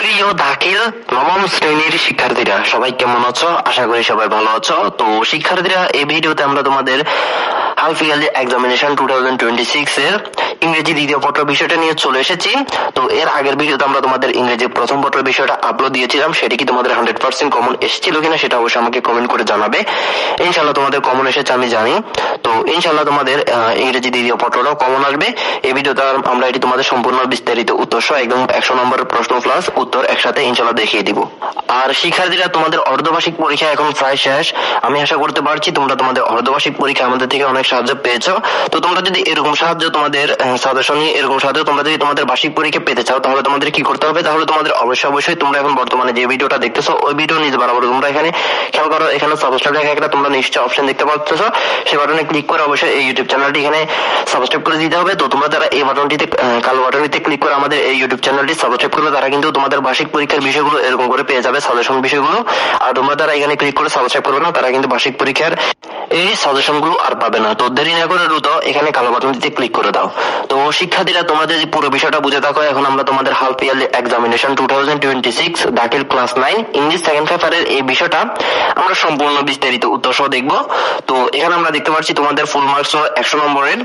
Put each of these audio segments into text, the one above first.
প্রিয় দাখিল নবম শ্রেণীর শিক্ষার্থীরা সবাই কেমন আছো? আশা করি সবাই ভালো আছো। তো শিক্ষার্থীরা, এই ভিডিওতে আমরা তোমাদের হাফ ইয়ারলি এক্সামিনেশন 2026 এর ইংরেজি দ্বিতীয় পত্র বিষয়টা নিয়ে চলে এসেছি। তো এর আগের ভিডিওতে আমরা তোমাদের ইংরেজি প্রথম পত্র বিষয়টা আপলোড দিয়েছিলাম, সেটা কি তোমাদের 100% কমন এসেছিল কিনা সেটা অবশ্যই আমাকে কমেন্ট করে জানাবে। ইনশাল্লাহ তোমাদের কমন এসেছে আমি জানি। তো ইনশাল্লাহ তোমাদের ইংরেজি দ্বিতীয় পত্রটাও কমন আসবে। এই ভিডিওতে আমরা এটি তোমাদের সম্পূর্ণ বিস্তারিত উত্তর সহ একদম 100 নম্বর প্রশ্ন প্লাস উত্তর একসাথে ইনশাল্লাহ দেখিয়ে দিব। আর শিক্ষার্থীরা, তোমাদের অর্ধবার্ষিক পরীক্ষা এখন প্রায় শেষ। আমি আশা করতে পারছি তোমরা তোমাদের অর্ধবার্ষিক পরীক্ষা আমাদের থেকে অনেক সাহায্য পেয়েছো। তো তোমরা যদি এরকম সাহায্য তোমাদের সাজেশন এরকম সাহায্য তোমরা যদি তোমাদের বার্ষিক পরীক্ষা পেতে চাও, তাহলে তোমাদের কি করতে হবে? তাহলে তোমাদের অবশ্যই তোমরা এখন বর্তমানে যে ভিডিওটা দেখতেছো ওই ভিডিও নিজ বরাবর তোমরা এখানে খেয়াল করো, এখানে সাবস্ক্রাইব লেখা একটা তোমরা নিশ্চয় অপশন দেখতে পাচ্ছ, সেই বাটনে ক্লিক করে অবশ্যই এই ইউটিউব চ্যানেলটি এখানে সাবস্ক্রাইব করে দিতে হবে। তো তোমরা যারা এই বাটনটিতে কালো বাটনটিতে ক্লিক করে আমাদের এই ইউটিউব চ্যানেলটি সাবস্ক্রাইব করবে, তারা কিন্তু তোমাদের বার্ষিক পরীক্ষার বিষয়গুলো এরকম করে পেয়ে যাবে, সাজেশন বিষয়গুলো। আর তোমরা যারা এখানে ক্লিক করে সাবস্ক্রাইব করবে না, তারা কিন্তু বার্ষিক পরীক্ষার এই সাজেশন গুলো আর পাবে না। তো দেরি না করে দ্রুত এখানে কালো বাটনটিতে ক্লিক করে দাও। তো শিক্ষার্থীরা, তোমরা যদি পুরো বিষয়টা বুঝে থাকো, এখন আমরা তোমাদের হাফ ইয়ারলি এক্সামিনেশন 2026 দাখিল ক্লাস 9 ইংলিশ সেকেন্ড পেপারের এই বিষয়টা আমরা সম্পূর্ণ বিস্তারিত উত্তর সহ দেখবো। তো এখানে আমরা দেখতে পাচ্ছি তোমাদের ফুল মার্কস 100 নম্বরের,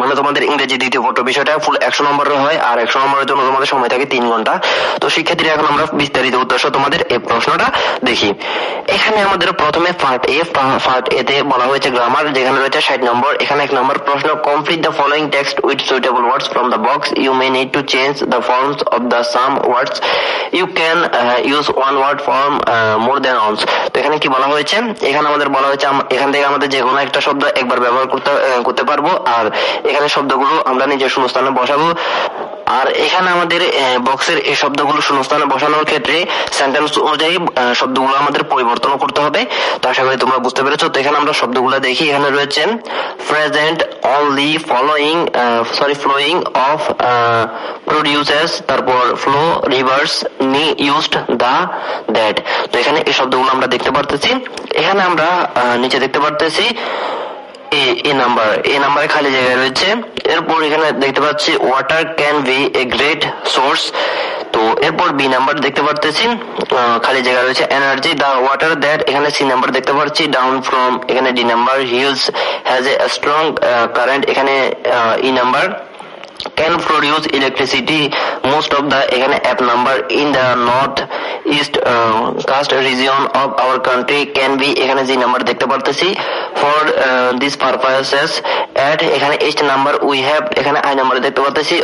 মানে তোমাদের ইংরেজি দ্বিতীয় পত্র বিষয়টা ফুল 100 নম্বরের হয়, আর 100 নম্বরের জন্য তোমাদের সময় থাকে 3 ঘন্টা। তো শিক্ষার্থীরা, এখন আমরা বিস্তারিত উত্তর সহ তোমাদের এই প্রশ্নটা দেখি। এখানে আমাদের প্রথমে পার্ট এ তে বলা হয়েছে গ্রামার, যেখানে রয়েছে 60 নম্বর। এখানে 1 নম্বর প্রশ্ন, complete the following text with suitable words from the box, you may need to change the forms of the some words, you can use one word form more than once. তো এখানে কি বলা হয়েছে? এখানে আমাদের বলা হয়েছে এখান থেকে আমাদের যে কোনো একটা শব্দ একবার ব্যবহার করতে পারবো, আর এখানে শব্দগুলো আমরা নিজের শূন্যস্থানে বসাবো। আর এখানে আমাদের বক্সের এই শব্দগুলো শূন্যস্থানে বসানোর ক্ষেত্রে সেন্টেন্স অনুযায়ী শব্দগুলো আমাদের পরিবর্তন করতে হবে। তো আশা করি তোমরা বুঝতে পেরেছো। তো এখানে আমরা শব্দগুলো দেখি। এখানে রয়েছে present, only, flowing of, produces, তারপর flow, rivers, used, the, that. তো এখানে এই শব্দগুলো আমরা দেখতে পারতেছি। এখানে আমরা নিচে দেখতে পারতেছি এ নাম্বারে খালি জায়গায় রয়েছে। এরপর এখানে দেখতে পাচ্ছি water can be a great source. তো এরপর বি নাম্বার দেখতে পাচ্ছি খালি জায়গা রয়েছে এনার্জি, দা ওয়াটার দ্যাট। এখানে সি নাম্বার দেখতে পাচ্ছি ডাউন ফ্রম। এখানে D number hills has a strong current. এখানে E number can produce electricity most of the, এখানে F number, in the north east coast region of our country can be, এখানে G number দেখতে পারতেছি for these purposes at, এখানে H number we have, এখানে I number দেখতে পারতেছি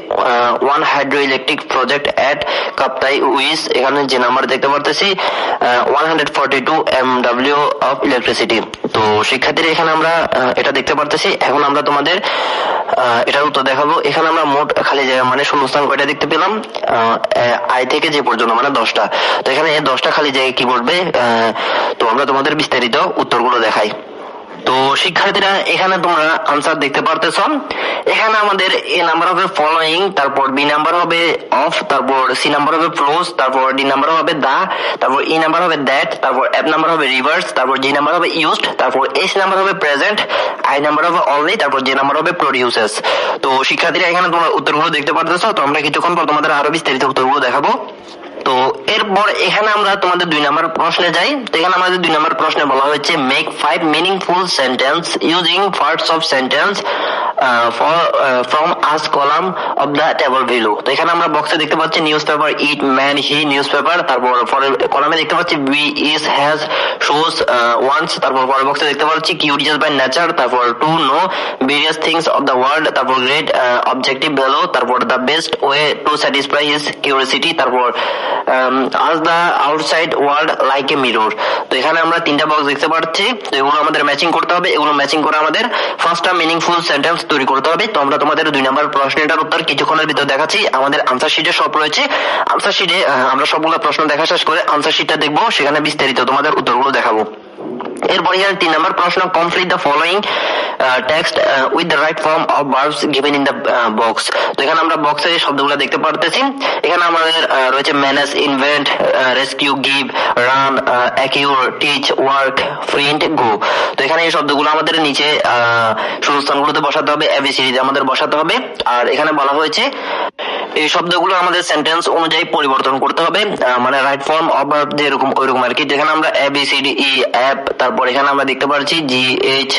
one hydroelectric project at Kaptai with, এখানে J number দেখতে পারতেছি 142 MW of electricity। তো শিক্ষার্থীরা, এখানে আমরা এটা দেখতে পারতেছি। এখন আমরা তোমাদের এটার উত্তর দেখাবো। এখানে আমরা মোট খালি জায়গা মানে শূন্যস্থান কয়টা দেখতে পেলাম? আই থেকে যে পর্যন্ত, মানে 10টা। তো এখানে 10টা খালি জায়গায় কি বলবে? তো আমরা তোমাদের বিস্তারিত উত্তরগুলো দেখাই। তো শিক্ষার্থীরা, এখানে তোমরা আনসার দেখতে পারতেছ। এখানে আমাদের এ নাম্বার হবে ফলোইং, তারপর বি নাম্বার হবে অফ, তারপর সি নাম্বার হবে ফ্লোস, তারপর ডি নাম্বার হবে দা, তারপর ই নাম্বার হবে দ্যাট, তারপর এফ নাম্বার হবে রিভার্স, তারপর জি নাম্বার হবে ইউজড, তারপর এস নাম্বার হবে প্রেজেন্ট, আই নাম্বার হবে অনলি, তারপর জে নাম্বার হবে প্রডিউসেস। তো শিক্ষার্থীরা, এখানে তোমরা উত্তরগুলো দেখতে পারতেছ। তো আমরা কিছুক্ষণ পর তোমাদের আরো বিস্তারিত উত্তরগুলো দেখাবো। তো এরপর এখানে আমরা তোমাদের 2 নম্বর প্রশ্নে যাই। তো এখানে আমাদের 2 নম্বর প্রশ্নে বলা হয়েছে make 5 meaningful sentence using parts of sentence from us column of the table below. তো এখানে আমরা বক্সে দেখতে পাচ্ছি newspaper, it, man, he, newspaper. তারপর পরের কলামে দেখতে পাচ্ছি be, is, has, shows, wants. তারপর পরের বক্সে দেখতে পাচ্ছি কিউরিয়াস বাই নেচার, তারপর to know various things of the world, তারপর গ্রেট অবজেক্টিভ ভ্যালু, তারপর the best way to satisfy his curiosity, তারপর আজ the outside world like a mirror. তো এখানে আমরা 3টা বক্স দেখতে পাচ্ছি। তো এগুলো আমাদের ম্যাচিং করতে হবে। এগুলো ম্যাচিং করে আমাদের ফার্স্টটা মিনিংফুল সেন্টেন্স তৈরি করতে হবে। তো আমরা তোমাদের 2 নম্বর প্রশ্নটার উত্তর কিছুক্ষণের ভিতর দেখাচ্ছি। আমাদের আনসার শিটে সব রয়েছে। আনসার শিটে আমরা সবগুলো প্রশ্ন দেখা শেষ করে আনসার শিটটা দেখবো, সেখানে বিস্তারিত তোমাদের উত্তরগুলো দেখাবো। এরপরে 3 নম্বর প্রশ্ন, complete the following text with the right form of verbs given in the box. তো এখানে আমরা বক্সে শব্দগুলো দেখতে পারতেছি। এখানে আমাদের রয়েছে manage, invent, rescue, give, run, acquire, teach, work, print, go. তো এখানে এই শব্দগুলো আমাদের নিচে শূন্যস্থানগুলোতে বসাতে হবে, এবিসিডি আমাদের বসাতে হবে। আর এখানে বলা হয়েছে এই শব্দগুলো আমাদের সেন্টেন্স অনুযায়ী পরিবর্তন করতে হবে, মানে রাইট ফর্ম অফ ভার্ব যেরকম ওইরকম আর কি। যেখানে আমরা A B C D E F, তারপর এখানে আমরা দেখতে পাচ্ছি জি এইচ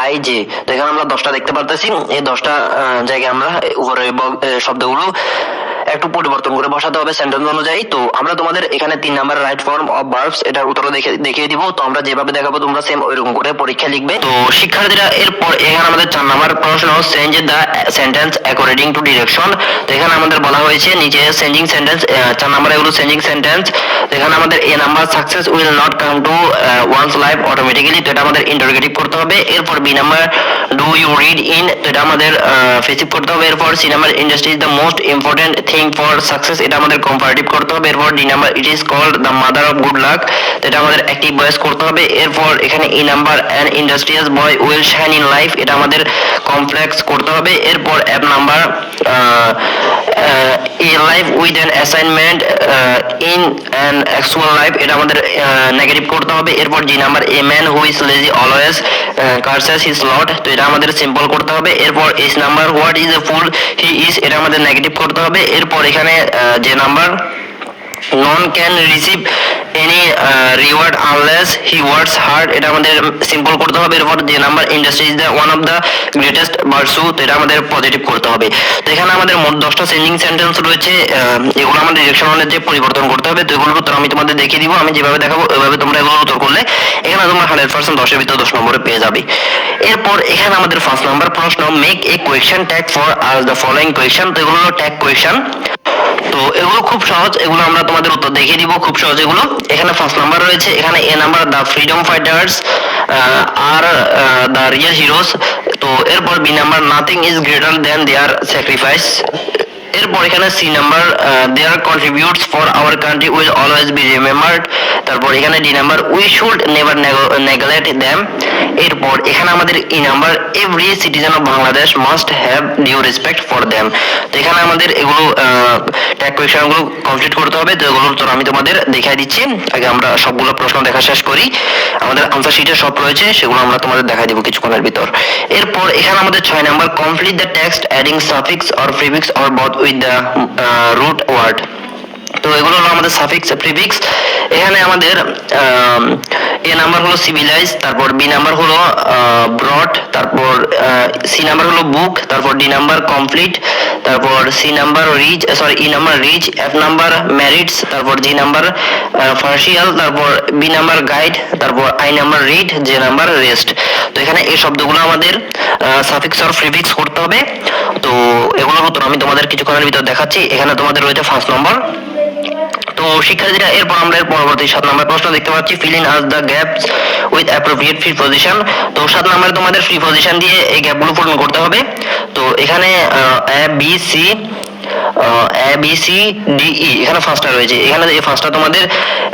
আই জে, তো এখানে আমরা 10টা দেখতে পারতেছি। এই 10টা জায়গায় আমরা উপরে শব্দগুলো একটু পরিবর্তন করে বসাতে হবে সেন্টেন্স অনুযায়ী। তো আমরা তোমাদের এখানে 3 number right form of verbs এটার উত্তর দেখিয়ে দিব। তো আমরা যেভাবে দেখাবো তোমরা সেম ওইরকম করে পরীক্ষা লিখবে। তো শিক্ষার্থীরা এরপর এখানে আমাদের 4 নাম্বার প্রশ্ন, change the sentence according to direction. তো এখানে আমাদের বলা হয়েছে নিচে চেঞ্জিং সেন্টেন্স, 4 নাম্বার এগুলো চেঞ্জিং সেন্টেন্স। এখানে আমাদের A number success will not come to once life automatically, তো এটা আমাদের ইন্টারোগেটিভ করতে হবে। এরপর B number do you read in, তো এটা আমাদের ফেসিভ করতে হবে। এরপর C number industry is the most important thing for success, এটা আমাদের কম্পারেটিভ করতে হবে। এরপর D number it is called the mother of good luck, তো এটা আমাদের অ্যাক্টিভ ভয়েস করতে হবে। এরপর এখানে E number an industrious boy will shine in life, এটা আমাদের কমপ্লেক্স করতে হবে। এরপর F number a life with an assignment in an actual life, এটা আমাদের নেগেটিভ করতে হবে। এরপর G number a man who is lazy always curses his lord, তো এটা আমাদের সিম্পল করতে হবে। এরপর S number what is a full he is, এটা আমাদের নেগেটিভ করতে হবে। এরপর এখানে J number none can receive any reward unless he works hard, এটা আমাদের সিম্পল করতে হবে। এরপর J number industry is the one of the greatest versa, তো এটা আমাদের পজিটিভ করতে হবে। তো এখানে আমাদের মোট 10টা চেঞ্জিং সেন্টেন্স রয়েছে, এগুলো আমাদের ডিরেকশন অনুযায়ী পরিবর্তন করতে হবে। তো এগুলোর উত্তর আমি তোমাদের দেখিয়ে দিব, আমি যেভাবে দেখাবো ওইভাবে তোমরা এগুলো উত্তর করলে এখানে তোমরা 100% 10-এর ভিতর 10 নম্বরে পেয়ে যাবে। এরপর এখানে আমাদের 5 নাম্বার প্রশ্ন, make a question tag for us the following question, তো এগুলো হলো ট্যাগ কোয়েশ্চেন। তো এগুলো খুব সহজ, এগুলো আমরা তোমাদের উত্তর দেখিয়ে দিব, খুব সহজ এগুলো। এখানে 1st নাম্বার রয়েছে, এখানে A number the freedom fighters are the real heroes, তো এরপর B number nothing is greater than their sacrifice. এরপর এখানে C number their contributions for our country will always be remembered. তারপর এখানে D number we should never neglect them. এরপর এখানে আমাদের E number every citizen of Bangladesh must have due respect for them. তো এখানে আমাদের এগুলো ট্যাগ কোয়েশ্চেনগুলো কমপ্লিট করতে হবে। তো এগুলোর উত্তর আমি তোমাদের দেখাই দিচ্ছি। আগে আমরা সবগুলো প্রশ্ন দেখা শেষ করি, আমাদের আনসার শিটে সব রয়েছে, সেগুলো আমরা তোমাদের দেখাই দিব কিছুক্ষণের ভিতর। এরপর এখানে আমাদের 6 number complete the text adding suffix or prefix or both with the root word, তো এগুলো হলো আমাদের সাফিক্স প্রিফিক্স। এখানে আমাদের এ নাম্বার হলো সিভিলাইজ, তারপর বি নাম্বার হলো ব্রড, তারপর সি নাম্বার হলো বুক, তারপর ডি নাম্বার কমপ্লিট, তারপর C number reach, sorry E number reach, F number merits, তারপর জি নাম্বার ফার্সিয়াল, তারপর বি নাম্বার গাইড, তারপর I number read, J number rest. তো এখানে এই শব্দগুলো আমাদের সাফিক্স আর প্রিফিক্স করতে হবে। তো এগুলোর উত্তর আমি তোমাদের কিছুক্ষণের ভিতর দেখাচ্ছি। এখানে তোমাদের রয়েছে 1st নম্বর। তো শিক্ষার্থীরা এরপর আমরা পরবর্তী 7 নম্বর প্রশ্ন দেখতে পাচ্ছি, fill in us the gaps with appropriate free position. তো 7 নম্বরে তোমাদের ফ্রি পজিশন দিয়ে এই গ্যাপগুলো পূরণ করতে হবে। তো এখানে এ বি সি ডি ই, এখানে 5টা রয়েছে, এখানে এই 5টা তোমাদের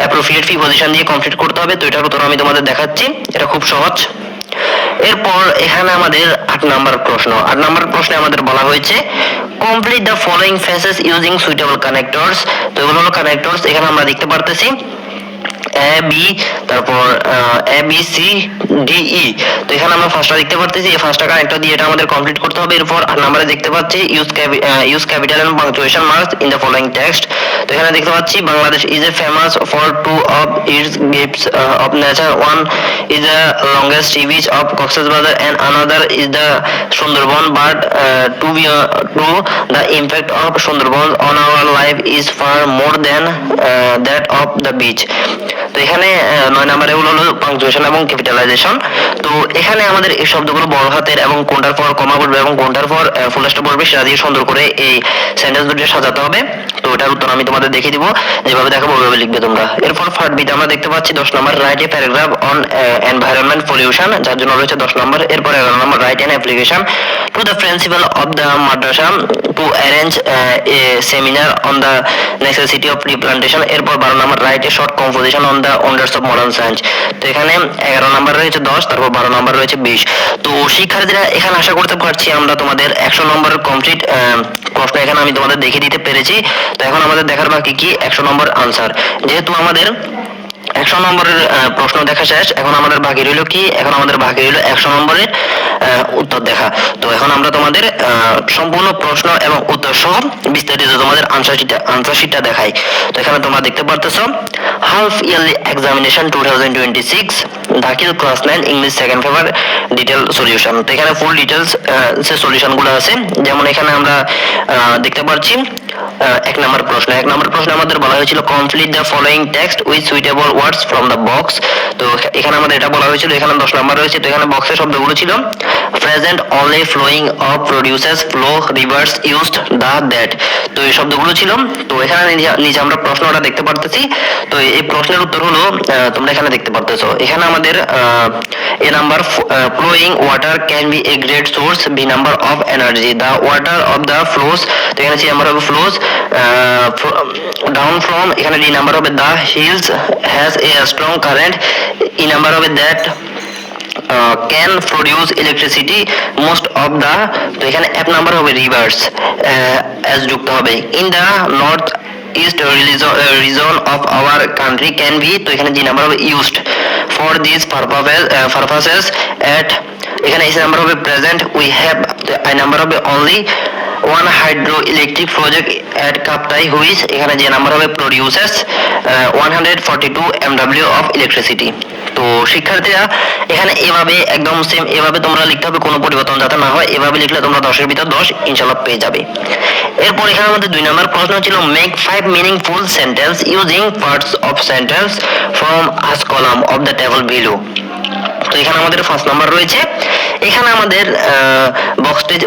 অ্যাপ্রোপ্রিয়েট ফ্রি পজিশন দিয়ে কমপ্লিট করতে হবে। তো এটার উত্তর আমি তোমাদের দেখাচ্ছি, এটা খুব সহজ। এরপর এখানে আমাদের 8 নাম্বার প্রশ্ন। 8 নাম্বার প্রশ্নে আমাদের বলা হয়েছে complete the following phrases using suitable connectors. তো এগুলো হলো কানেক্টরস, এখানে আমরা দেখতে পারতেছি এ বি, তারপর এ বি সি ডি ই। তো এখানে আমরা 5টা দেখতে পারতেছি, এই 5টা কানেক্টর দিয়ে এটা আমাদের কমপ্লিট করতে হবে। এরপর 8 নম্বরে দেখতে পাচ্ছি use capital and punctuation marks in the following text. তো এখানে দেখতে পাচ্ছি Bangladesh is a famous for two of its gifts of nature, one is the longest sea beach of Cox's Bazar and another is the Sundarban, but to the impact of Sundarban on our life is far more then that of the beach. তো এখানে 9 নম্বরে হলো punctuation এবং capitalisation. তো এখানে আমাদের এই শব্দগুলো বড় হাতের এবং কোনটার পর কমা বলবে এবং কোনটার পর ফুল স্টপ বলবে সেটা দিয়ে সুন্দর করে এই সেন্টেন্স দুটো সাজাতে হবে। তো এটার উত্তর আমি তোমাদের দেখিয়ে দিব, যেভাবে দেখাবো ওইভাবে লিখবে তোমরা। এরপর পার্ট বিতে আমরা দেখতে পাচ্ছি 10 number write a paragraph on environment pollution, যার জন্য রয়েছে 10 নম্বর। এরপর 11 number write an application to the principal of the madrasa to arrange a seminar on the necessity of replantation. এরপর 12 number write a short composition on the wonders of modern science. তো এখানে 11 নম্বর রয়েছে 10, তারপর 12 নম্বর রয়েছে 20। তো শিক্ষার্থীরা এখানে আশা করতে পারছি আমরা তোমাদের 100 নম্বরের কমপ্লিট প্রশ্ন এখানে আমি তোমাদের দেখিয়ে দিতে পেরেছি। তো এখন আমাদের দেখার বাকি কি 100 নম্বর আনসার। যেহেতু আমাদের 100 নম্বরের প্রশ্ন দেখা শেষ। এখন আমাদের বাকি রইল কি? এখন আমাদের বাকি রইল 100 নম্বরের উত্তর দেখা। তো এখন আমরা তোমাদের সম্পূর্ণ প্রশ্ন এবং উত্তর সহ বিস্তারিত তোমাদের আনসার শিটটা দেখাই। তো এখানে তোমরা দেখতে পারতেছো হাফ ইয়ারলি এক্সামিনেশন 2026 দাখিল class 9 English second paper detail solution. তো এখানে ফুল ডিটেলস যে সলিউশন গুলো আছে, যেমন এখানে আমরা দেখতে পাচ্ছি এক নম্বর প্রশ্নে আমাদের বলা হয়েছিল complete the following text with suitable words from the box. তো এখানে আমাদের এটা বলা হয়েছিল, এখানে 10 নম্বর রয়েছে। তো এখানে বক্সের শব্দগুলো ছিল present only flowing of produces flow rivers used the that. তো এই শব্দগুলো ছিল। তো এখানে নিচে আমরা প্রশ্নটা দেখতে পারতেছি। তো এই প্রশ্নের উত্তর হলো তোমরা এখানে দেখতে পারতেছো, এখানে আমাদের A number flowing water can be a great source, B number of energy, the water of the flows. তো এখানে সি নাম্বার হবে ফ্লোস ডাউন ফ্রম, এখানে ডি নাম্বার হবে the hills has a strong current, E number হবে that can produce electricity most of the. তো এখানে এক number হবে রিভার্স এস যুক্ত হবে, in the north east region of our country can be. তো এখানে জি নাম্বার হবে used for this purposes at, এখানে এস নাম্বার হবে present we have, I number হবে only one hydroelectric project at Kaptai which, এখানে J number হবে produces 142 MW of electricity. তো শিক্ষার্থীরা এখানে এভাবে একদম সেম এভাবে তোমরা লিখতে হবে, কোনো পরিবর্তন যাতে না হয়। এভাবে লিখলে তোমরা 10-এর ভিতর 10 ইনশাআল্লাহ পেয়ে যাবে। এরপর এখানে আমাদের 2 নম্বর প্রশ্ন ছিল make 5 meaningful sentence using parts of sentence from us column of the table below. তো এখানে আমাদের ফার্স্ট নাম্বার রয়েছে, এখানে আমাদের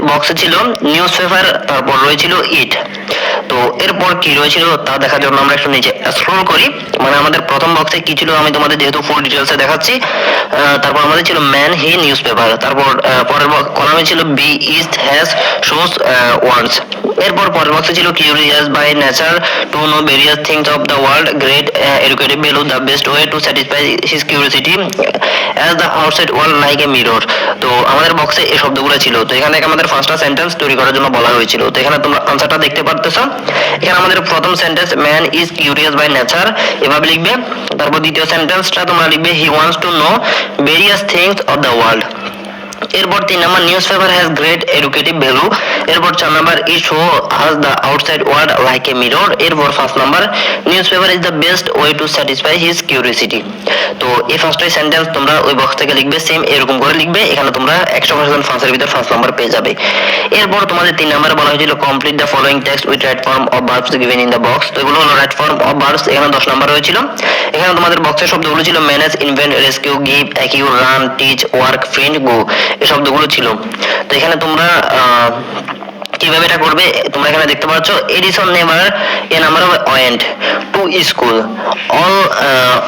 বক্সে ছিল নিউজ পেপার, তারপর রয়েছিল ইট। তো এরপর কি রয়েছিল তা দেখার জন্য আমরা একটু নিচে স্ক্রল করি। মানে আমাদের প্রথম বক্সে কি ছিল আমি তোমাদের যেহেতু ফুল ডিটেলসে দেখাচ্ছি। তারপর আমাদের ছিল ম্যান হি নিউজ পেপার, তারপর পরের কলামে ছিল be is has shows wants. এরপর পরের বক্সে ছিল curious by nature to know various things of the world, great educative value, the best way to satisfy his curiosity as the outside world like a mirror. তো আমাদের বক্সে এই শব্দগুলো ছিল। তো এখানে আমাদের ফার্স্টটা সেন্টেন্স তৈরি করার জন্য বলা হয়েছিল। তো এখানে তোমরা আনসারটা দেখতে পারতেছো। এখানে আমাদের প্রথম sentence man is curious by nature, এভাবে লিখবে। তারপর দ্বিতীয় সেন্টেন্সটা তোমরা লিখবে he wants to know various things of the world. এরপর 3 নাম্বার newspaper has great educative value. এরপর 4 নাম্বার it show us the outside world like a mirror. এরপর 5 নাম্বার newspaper is the best way to satisfy his curiosity. তো এই ফার্স্টটাই sentence তোমরা ওই বক্স থেকে লিখবে, সেম এরকম করে লিখবে। এখানে তোমরা 100% ফাঁসের ভিতর 5 নাম্বার পেয়ে যাবে। এরপর তোমাদের 3 নাম্বারে বলা হয়েছিল complete the following text with right form of verbs given in the box. তো এগুলো হলো রাইট ফর্ম অফ ভার্বস, এখানে 10 নাম্বার হয়েছিল। এখানে তোমাদের বক্সের শব্দগুলো ছিল manage, invent, rescue, give, acquire, run, teach, work, print, go, এই শব্দগুলো ছিল। তো এখানে তোমরা কিভাবে এটা করবে তোমরা এখানে দেখতে পাচ্ছ, এডিসন নেভার, এ নাম্বার হবে went to school,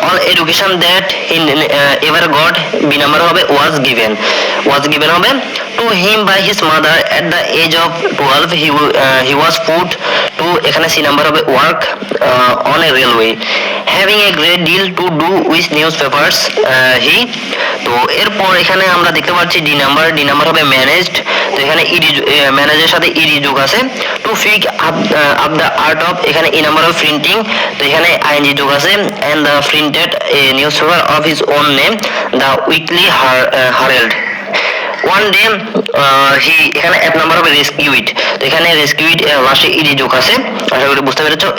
all education that he ever got, B number হবে ওয়াজ গিভেন হবে to him by his mother at the age of 12, he was put to, এখানে সি নাম্বার হবে work on a railway, having a great deal to do with newspapers he. তো এরপর এখানে আমরা দেখতে পাচ্ছি D number হবে managed. তো এখানে ইডি ম্যানেজের সাথে ইডি যোগ আছে। To pick up the art of, এখানে ই নাম্বার অফ প্রিন্টিং। তো এখানে আইএনজি যোগ আছে। And the printed a news paper of his own name, the weekly herald. One day he, এখানে এক নাম্বার হবে রেস্কিউ ইট। তো এখানে রেস্কিউ ইট লাস্টে ইডি যোগ আছে, আশা করি বুঝতে পেরেছো।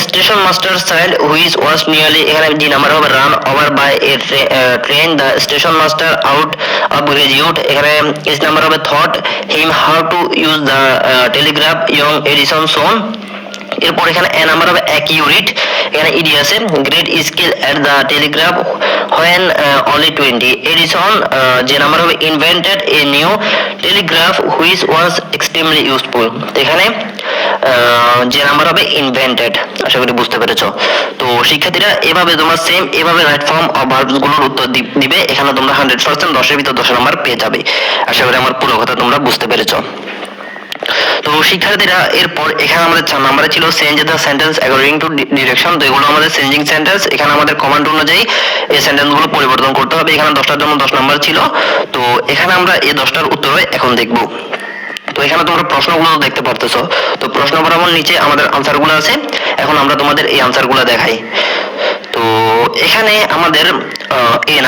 Station master child which was nearly, এখানে ডি নাম্বার হবে run over by a train, the station master out of graduate. এখানে এস নাম্বার হবে thought him how to use the telegraph young Edison soon. এরপর এখানে A number হবে accurate, এখানে ED আছে। Great skill at the telegraph when only 20, Edison. J number হবে invented a new telegraph which was extremely useful. তো এখানে J number হবে invented, আশা করি বুঝতে পেরেছো। তো শিক্ষার্থীরা এভাবে তোমরা সেম এভাবে রাইট ফর্ম অফ ভার্বস গুলোর উত্তর দিবে। এখানে তোমরা 100% 10-এর ভিতর 10 নাম্বার পেয়ে যাবে। আশা করি আমার পুরো কথা তোমরা বুঝতে পেরেছো। তো শিক্ষার্থীরা এরপর এখানে আমাদের 4 নাম্বারে ছিল change the sentence according to direction. তো এগুলো আমাদের চেঞ্জিং সেন্টেন্স, এখানে আমাদের কমান্ড অনুযায়ী এই সেন্টেন্স গুলো পরিবর্তন করতে হবে। এখানে 10টার জন্য 10 নাম্বার ছিল। তো এখানে আমরা এই 10টার উত্তর এখন দেখব। তো এখানে তোমরা প্রশ্নগুলো দেখতে পারতেছো। তো প্রশ্ন বরাবর নিচে আমাদের আনসারগুলো আছে। এখন আমরা তোমাদের এই আনসারগুলো দেখাই। তো এখানে আমাদের এ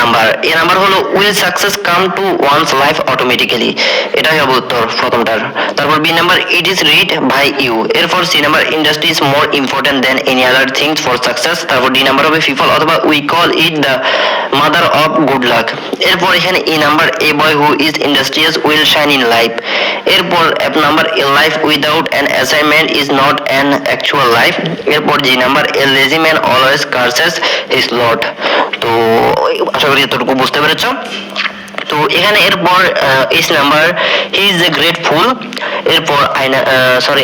নাম্বার হলো will success come to once life automatically, এটাই হবে উত্তর প্রথমটার। তারপর B number it is read by you. এরপর C number industry is more important than any other things for success. তারপর ডি নাম্বার হবে পিপল অথবা we call it the mother of good luck. এরপর এখানে E number a boy who is industrious will shine in life. এরপর F number a life without an assignment is not an actual life. এরপর G number a lazy man always curses his lord. তো আশা করি এতটুকু বুঝতে পেরেছো। তো এখানে এরপর S number he is a great fool. এরপর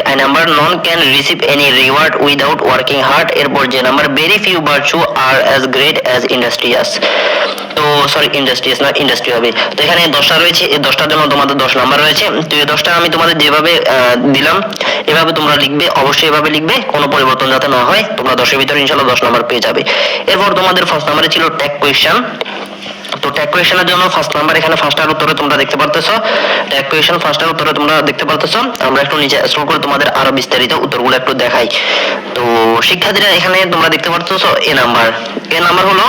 I number none can receive any reward without working hard. এরপর J number very few virtue are as great as industrious. তো ইন্ডাস্ট্রিয়াস না ইন্ডাস্ট্রি হবে। তো এখানে 10টা রয়েছে, এই 10টার জন্য তোমাদের 10 নাম্বার রয়েছে। তো এই 10টা আমি তোমাদের যেভাবে দিলাম এভাবে তোমরা লিখবে, অবশ্যই এভাবে লিখবে, কোনো পরিবর্তন যাতে না হয়। তোমরা 10-এর ভিতরে ইনশাআল্লাহ 10 নাম্বার পেয়ে যাবে। এরপর তোমাদের ফার্স্ট নাম্বারে ছিল ট্যাগ কোয়েশ্চেন। তো ট্যাগ কোয়েশ্চেনের জন্য ফার্স্ট নাম্বার এখানে ফার্স্টটার উত্তরে তোমরা দেখতে পারতেছো, ট্যাগ কোয়েশ্চেন ফার্স্টটার উত্তরে তোমরা দেখতে পারতেছো। আমরা একটু নিচে স্ক্রল করে তোমাদের আরো বিস্তারিত উত্তরগুলো একটু দেখাই। তো শিক্ষার্থীরা এখানে তোমরা দেখতে পারতেছো এ নাম্বার হলো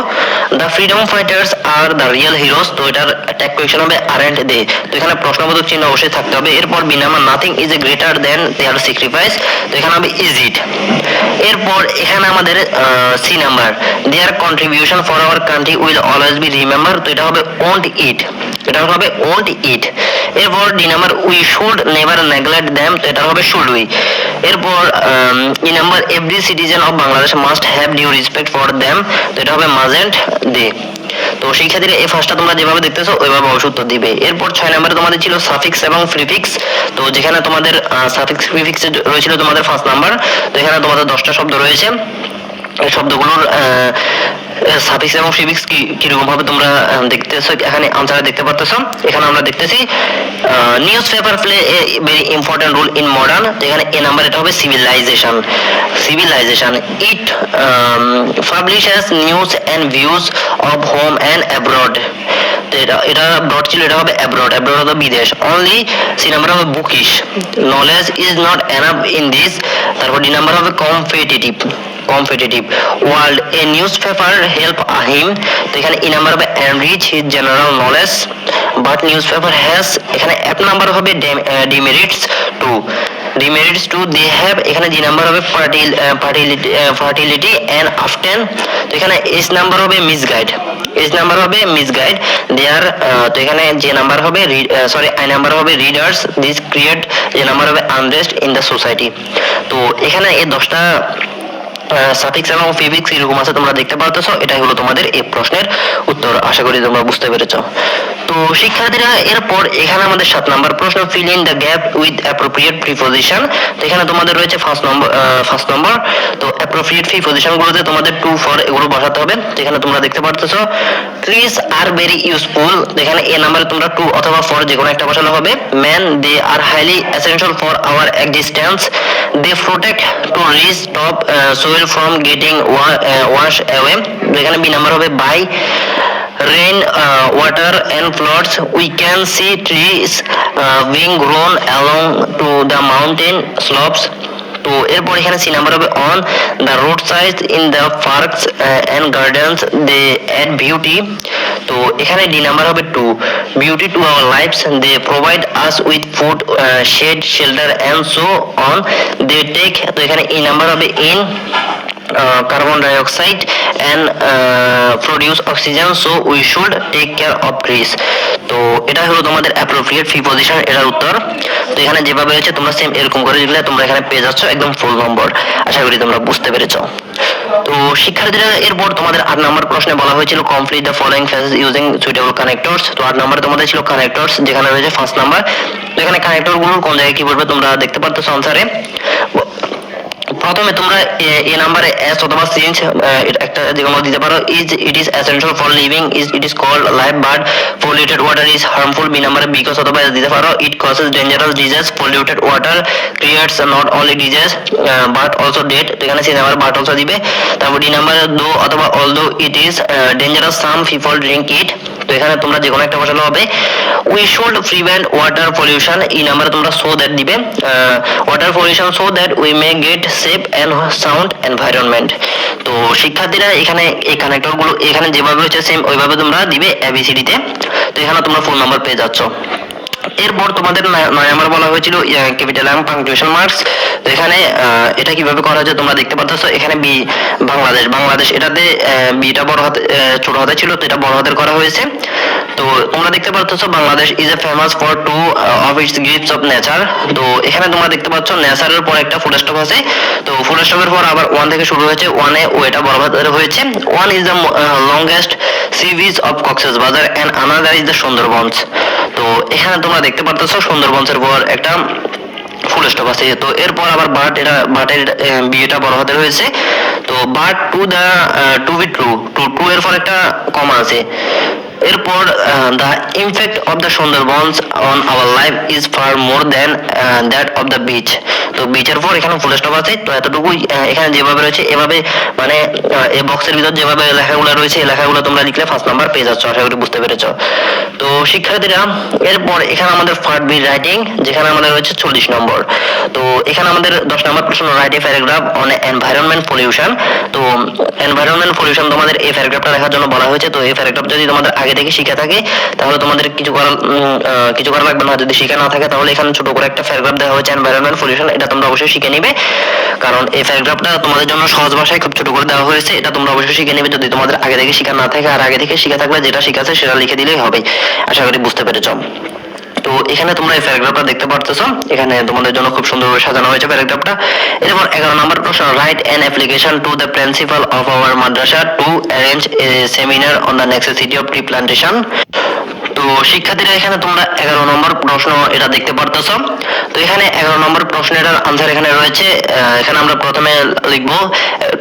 the freedom fighters are the real heroes. তো এটার ট্যাগ কোয়েশ্চেন হবে আরেন্ট দে। তো এখানে প্রশ্নবোধক চিহ্ন অবশ্যই থাকতে হবে। এরপর B number nothing is a greater than their sacrifice. তো এখানে হবে ইজ ইট। এরপর এখানে আমাদের C number their contribution for our country will always be remember. তো এটা হবে ওন্ট ইট, এটা হবে ওন্ট ইট। এরপর D number we should never neglect them. তো এটা হবে শুড উই। এরপর E number every citizen of Bangladesh must have due respect for them. তো এটা হবে মাজেন্ট দে। তো শিক্ষার্থীরা এই ফার্স্টটা তোমরা যেভাবে দেখতেছো ওইভাবে অবশ্যই উত্তর দিবে। এরপর 6 নম্বরে তোমাদের ছিল সাফিক্স এবং প্রিফিক্স। তো যেখানে তোমাদের সাফিক্স প্রিফিক্স রয়েছিল তোমাদের ফার্স্ট নাম্বার। তো এখানে তোমাদের 10টা শব্দ রয়েছে। এই শব্দগুলোর সাফিক্স এবং প্রিফিক্স কিরকম ভাবে তোমরা দেখতেছো, এখানে আনসারে দেখতে পারতেছো। এখানে আমরা দেখতেছি news paper play a very important role in modern. তো এখানে এ নাম্বার এটা হবে civilization. It publishes news and views of home and abroad. তো এটা ব্রড ছিল, এটা হবে অ্যাব্রড হবে বিদেশ। অনলি সি নাম্বার হবে bookish. Knowledge is not enough in this. তারপর ডি নাম্বার হবে competitive world a news paper help him. তো এখানে ই নাম্বার হবে enrich his general knowledge but news paper has. এখানে এফ নাম্বার হবে demerits two they have. এখানে G number হবে fertility and often. তো এখানে এস নাম্বার হবে মিসগাইড দেয়ার। তো এখানে যে নাম্বার হবে আই নাম্বার হবে রিডার্স দিস ক্রিয়েট। যে নাম্বার হবে আনরেস্ট ইন দ্য সোসাইটি। তো এখানে এই 10টা সাফিক্স এবং প্রিফিক্স এরকম আছে তোমরা দেখতে পারতেছো। এটাই হলো তোমাদের এই প্রশ্নের উত্তর। আশা করি তোমরা বুঝতে পেরেছো। তো শিক্ষার্থীরা এরপর এখানে আমাদের 7 নাম্বার প্রশ্ন fill in the gap with appropriate preposition. তো এখানে তোমাদের রয়েছে ফার্স্ট নাম্বার। তো অ্যাপ্রোপ্রিয়েট প্রিপজিশন গুলোতে তোমাদের টু ফর এগুলো বসাতে হবে। তো এখানে তোমরা দেখতে পারতেছো ট্রিজ আর ভেরি ইউজফুল। এখানে এ নাম্বারে তোমরা টু অথবা ফর যে কোনো একটা বসানো হবে। Man they are highly essential for our existence. They protect to rich top soil from getting washed away. এখানে বি নাম্বার হবে by rain, water and floods. We can see trees being grown along to the mountain slopes. তো এরপর এখানে C number হবে on the road side in the parks and gardens they add beauty. তো এখানে D number হবে to beauty to our lives. They provide us with food shade shelter and so on they take. তো এখানে E number হবে in carbon dioxide and produce oxygen, so we should take care of trees. তো এটা হলো তোমাদের appropriate preposition এর উত্তর। তো এখানে যেভাবে হয়েছে তোমরা সেম এরকম করে লিখলে তোমরা এখানে পেয়ে যাচ্ছ একদম ফুল নম্বর। আশা করি তোমরা বুঝতে পেরেছো। তো শিক্ষার্থীরা এরপর তোমাদের 8 নম্বর প্রশ্নে বলা হয়েছিল complete the following phrases using suitable connectors. তো 8 নম্বরে তোমাদের ছিল কানেক্টরস, যেখানে রয়েছে ফার্স্ট নাম্বার। তো এখানে কানেক্টর গুলো কোন জায়গায় কি বলবে তোমরা দেখতে পারতেছো আনসারে। প্রথমে তোমরা এ নাম্বারে এস অথবা সিন্স একটা যে কোনো দিতে পারো। It is essential for living, it is called life, but polluted water is harmful. B নাম্বারে বিকজ অথবা এস দিতে পারো। It causes dangerous disease, polluted water creates not only disease but also death. তো এখানে সি নাম্বার বাট অলসো দিবে। তারপর D নাম্বারে দো অথবা although it is dangerous some people drink it. তো এখানে তোমরা যে কোনো একটা বসানো হবে। We should prevent water pollution, এই নাম্বারে তোমরা সো দ্যাট দিবে, water pollution so that we may get safe and sound environment. তো শিক্ষার্থীরা এখানে এই কানেক্টরগুলো এখানে যেভাবে হচ্ছে সেম ওইভাবে তোমরা দিবে ABCD তে। তো এখানে তোমরা ফুল নাম্বার পেয়ে যাচ্ছ। এরপর তোমাদের 9 নাম্বার বলা হয়েছিল ক্যাপিটাল এম পাংচুয়েশন মার্কস। তো এখানে এটা কিভাবে করা হয়েছে তোমরা দেখতে পাচ্ছ। এখানে বি বাংলাদেশ এটাতে বিটা বড় হাতে ছোট হাতে ছিল, তো এটা বড় হাতের করা হয়েছে। তো তোমরা দেখতে পাচ্ছ Bangladesh is a famous for two of its gifts of nature. তো এখানে তোমরা দেখতে পাচ্ছ নেচারের পর একটা ফুল স্টপ আছে। তো ফুল স্টপের পর আবার ওয়ান থেকে শুরু হয়েছে, ওয়ানে ওইটা বড় হাতের হয়েছে। One is the longest sea beach of Cox's Bazar and another is the Sundarbans. তো এখানে তোমরা দেখতে পাচ্ছ সুন্দরবনসের পর একটা ফুল স্টপ আছে। তো এরপর আবার বাটের বিয়েটা বড় হাতের হয়েছে। তো but to the to be true, to এর পর একটা কমা আছে। এরপর the impact of the Sundarbans on our life is far more than that of the beach. তো বিচের পর এখানে ফুল স্টপ আছে। তো এতটুকুই এখানে যেভাবে রয়েছে এভাবে মানে এই বক্সের ভিতর যেভাবে লেখাগুলো রয়েছে এই লেখাগুলো তোমরা লিখলে ফার্স্ট নাম্বার পেয়ে যাচ্ছ, আশা করি বুঝতে পেরেছো। তো শিক্ষার্থীরা এরপর এখানে আমাদের পার্ট বি রাইটিং, যেখানে আমাদের রয়েছে 40 নম্বর। তো এখানে আমাদের 10 নম্বর প্রশ্ন, right a paragraph on environment pollution. তো এনভায়রনমেন্ট পলিউশন তোমাদের এই প্যারাগ্রাফটা লেখার জন্য বলা হয়েছে। তো এই প্যারাগ্রাফ যদি তোমাদের আগে থেকে শিখে থাকে তাহলে তোমাদের কিছু করা লাগবে না। যদি শিখে না থাকে তাহলে এখানে ছোট করে একটা প্যারাগ্রাফ দেওয়া হয়েছে এনভায়রনমেন্ট পলিউশন, এটা তোমরা অবশ্যই শিখে নিবে, কারণ এই প্যারাগ্রাফটা তোমাদের জন্য সহজ ভাষায় খুব ছোট করে দেওয়া হয়েছে। এটা তোমরা অবশ্যই শিখে নিবে যদি তোমাদের আগে থেকে শিখা না থাকে। আর আগে থেকে শিখে থাকলে যেটা শিখাছে সেটা লিখে দিলেই হবে, আশা করি বুঝতে পেরেছো। তো এখানে তোমরা এই প্যারাগ্রাফটা দেখতে পারতেছো, এখানে তোমাদের জন্য খুব সুন্দরভাবে সাজানো হয়েছে প্যারাগ্রাফটা। এরপর 11 নম্বর প্রশ্ন, write an application to the principal of our Madrasa to arrange a seminar on the necessity of tree plantation. তো শিক্ষার্থীরা এখানে তোমরা 11 নম্বর প্রশ্ন এটা দেখতে পারতেছো। তো এখানে 11 নম্বর প্রশ্নের আনসার এখানে রয়েছে। এখানে আমরা প্রথমে লিখবো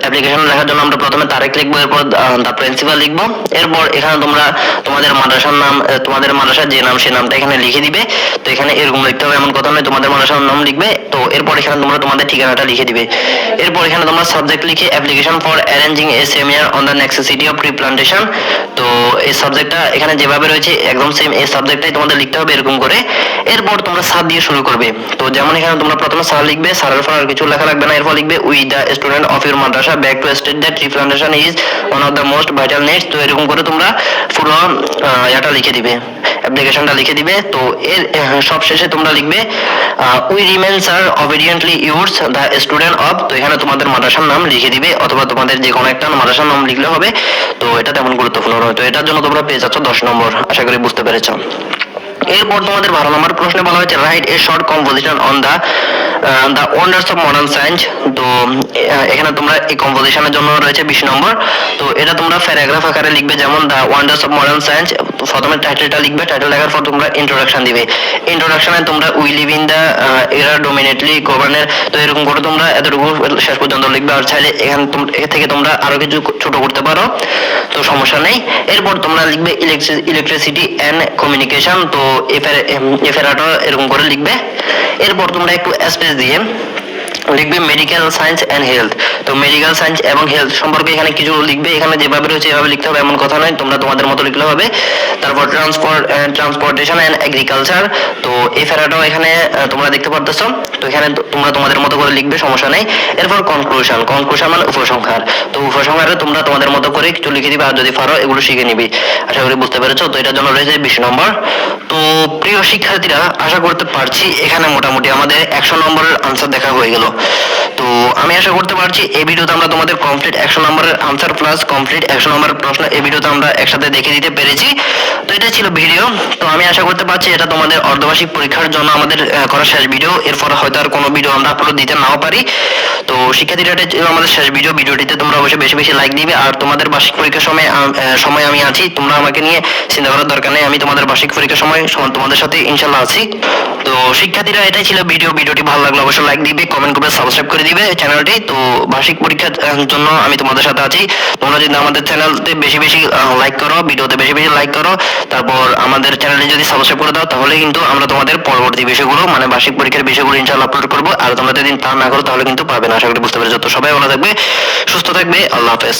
অ্যাপ্লিকেশন লেখার জন্য আমরা প্রথমে তারিখ লিখবো, এরপর দা প্রিন্সিপাল লিখবো। এরপর এখানে তোমরা তোমাদের মাদ্রাসার নাম, তোমাদের মাদ্রাসার যে নাম সেই নামটা এখানে লিখে দিবে। তো এখানে এরকম লিখতে হবে এমন কথা নয়, তোমাদের মাদ্রাসার নাম লিখবে। তো এরপর এখানে তোমরা তোমাদের ঠিকানাটা লিখে দিবে। এরপর এখানে তোমরা সাবজেক্ট লিখে application for arranging A seminar on the necessity of tree plantation. তো এই সাবজেক্টটা এখানে যেভাবে রয়েছে একদম সেম এই সাবজেক্টটাই তোমাদের লিখতে হবে এরকম করে। এরপর তোমরা স্যার দিয়ে শুরু করবে। তো যেমন এখানে তোমরা প্রথমে স্যার লিখবে, স্যারের পর আর কিছু লেখা লাগবে না। এরপর লিখবে we the student of your Madrasa back to state that tree plantation is one of the most vital needs. তো এরকম করে তোমরা পুরো এটা লিখে দিবে, অ্যাপ্লিকেশনটা লিখে দিবে। তো এর সব শেষে তোমরা লিখবে we remain sir obediently yours the student of. তো এখানে তোমাদের মাদ্রাসার নাম লিখে দিবে, অথবা তোমাদের যে কোনো একটা মাদ্রাসার নাম লিখলে হবে। তো এটা তেমন গুরুত্বপূর্ণ নয়। তো এটার জন্য তোমরা পেয়ে যাচ্ছ 10 নম্বর, আশা করি বুঝতে পেরেছো। এরপর তোমাদের 12 নম্বর প্রশ্নে বলা হয়েছে right a short composition on the wonders of modern science. তো এখানে তোমরা এই কম্পোজিশনের জন্য রয়েছে 20 নম্বর। তো এটা তোমরা প্যারাগ্রাফ আকারে লিখবে, যেমন the wonders of modern science. প্রথমে টাইটেলটা লিখবে, টাইটেল লেখার পর তোমরা ইন্ট্রোডাকশন দিবে। ইন্ট্রোডাকশনে তোমরা উই লিভ ইন দ্য এরা ডোমিনেটলি গভর্নের। তো এরকম করে তোমরা এতটুকু শেষ পর্যন্ত লিখবে। আর চাইলে এখান থেকে তোমরা আরো কিছু ছোট করতে পারো, তো সমস্যা নেই। এরপর তোমরা লিখবে ইলেকট্রিসিটি অ্যান্ড কমিউনিকেশন। তো এফেরাটা এরকম করে লিখবে। এরপর তোমরা একটু স্পেস দিয়ে লিখবে মেডিকেল সায়েন্স এন্ড হেলথ। তো মেডিকেল সায়েন্স এবং হেলথ সম্পর্কে এখানে কিছু লিখবে। এখানে যেভাবে রয়েছে এভাবে লিখতে হবে এমন কথা নয়, তোমরা তোমাদের মতো লিখলে হবে। তারপর ট্রান্সপোর্টেশন এন্ড এগ্রিকালচার। তো এই ফেরাটাও এখানে তোমরা দেখতে পারতেছো। তো এখানে তোমরা তোমাদের মতো করে লিখবে, সমস্যা নেই। এরপর কনক্লুশন মানে উপসংহার। তো উপসংহারে তোমরা তোমাদের মতো করে কিছু লিখে দিবে, আর যদি পারো এগুলো শিখে নিবি, আশা করি বুঝতে পেরেছো। তো এটার জন্য রয়েছে 20 নম্বর। তো প্রিয় শিক্ষার্থীরা, আশা করতে পারছি এখানে মোটামুটি আমাদের 100 নম্বরের আনসার দেখা হয়ে গেল। তো আমি আশা করতে পারছি এই ভিডিওতে আমরা তোমাদের কমপ্লিট 100 নম্বরের আনসার প্লাস কমপ্লিট 100 নম্বরের প্রশ্ন এই ভিডিওতে আমরা একসাথে দেখে দিতে পেরেছি। তো এটা ছিল ভিডিও। তো আমি আশা করতে পারছি এটা তোমাদের অর্ধবার্ষিক পরীক্ষার জন্য আমাদের করা শেষ ভিডিও। এরপর হয়তো আর কোনো ভিডিও আমরা আপলোড দিতে নাও পারি। তো শিক্ষার্থীরা, এটা ছিল আমাদের শেষ ভিডিও। ভিডিওটিতে তোমরা অবশ্যই বেশি বেশি লাইক দিবে। আর তোমাদের বার্ষিক পরীক্ষার সময় আমি আছি, তোমরা আমাকে নিয়ে চিন্তা করার দরকার নেই। আমি তোমাদের বার্ষিক পরীক্ষার সময় তোমাদের সাথে ইনশাল্লাহ আছি। তো শিক্ষার্থীরা, এটাই ছিল ভিডিওটি ভালো লাগলে অবশ্যই লাইক দিবে, কমেন্ট করবে, সাবস্ক্রাইব করে দিবে চ্যানেলটি। তো বার্ষিক পরীক্ষার জন্য আমি তোমাদের সাথে আছি। তোমরা যদি আমাদের চ্যানেলতে বেশি বেশি লাইক করো, ভিডিওতে বেশি বেশি লাইক করো, তারপর আমাদের চ্যানেলে যদি সাবস্ক্রাইব করে দাও, তাহলে কিন্তু আমরা তোমাদের পরবর্তী বিষয়গুলো মানে বার্ষিক পরীক্ষার বিষয়গুলো ইনশাআল্লাহ আপলোড করবো। আর তোমরা যদি তা না করো তাহলে কিন্তু পাবে না, আশা করি বুঝতে পেরেছো। তো সবাই ভালো থাকবে, সুস্থ থাকবে, আল্লাহ হাফেজ।